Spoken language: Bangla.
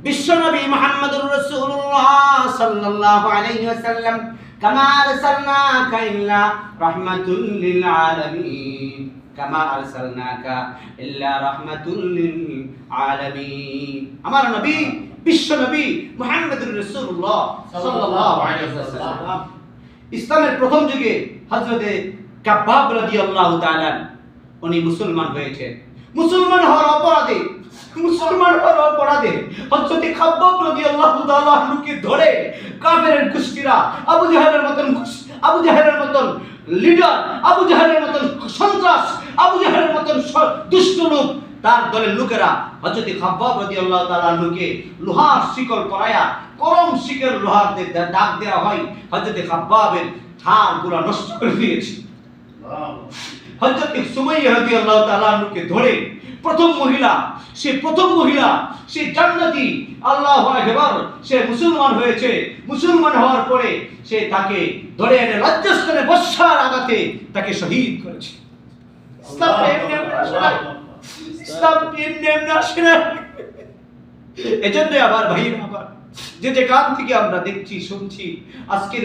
বিশ্বনবী মুহাম্মদুর রাসূলুল্লাহ সাল্লাল্লাহু আলাইহি ওয়াসাল্লাম কামা আরসালনাকা ইল্লা রাহমাতুল লিল আলামিন কামা আরসালনাকা ইল্লা রাহমাতুল লিল আলামিন। আমার নবী বিশ্বনবী মুহাম্মদুর রাসূলুল্লাহ সাল্লাল্লাহু আলাইহি ওয়াসাল্লাম ইসলামের প্রথম যুগে হযরতে কাব্বাব রাদিয়াল্লাহু তাআলা উনি মুসলমান হয়েছে। মুসলমান হওয়ার অপরাধে হযরতে কাব্বাব রাদিয়াল্লাহু তাআলা আনহুকে ধরে কাফেরের গোষ্ঠীরা আবু জাহেলের মতন লিডার, আবু জাহেলের মতন সন্ত্রাস, আবু জাহেলের মতন দুষ্ট লোক, তার দলের লোকেরা হযরতে কাব্বাব রাদিয়াল্লাহু তাআলা আনহুকে লোহার শিকল পরায়া গরম শিকল লোহার দিয়ে ডাক দেওয়া হয়। হযরতে কাব্বাবের হাড়গুলো নষ্ট করে দিয়েছে। হযরতে সুমাইয়া রাদিয়াল্লাহু তাআলা আনহুকে ধরে প্রথম মহিলা, সে জান্নাতি, আল্লাহু আকবার, সে মুসলমান হয়েছে। মুসলমান হওয়ার পরে সে তাকে ধরে এনে লজ্জাস্থানে বর্ষার আঘাতে তাকে শহীদ করেছে। ইসলাম এমনি আসে না। এজন্য আবার ভাইরা, আবার যে কান থেকে আমরা দেখছি শুনছি আজকের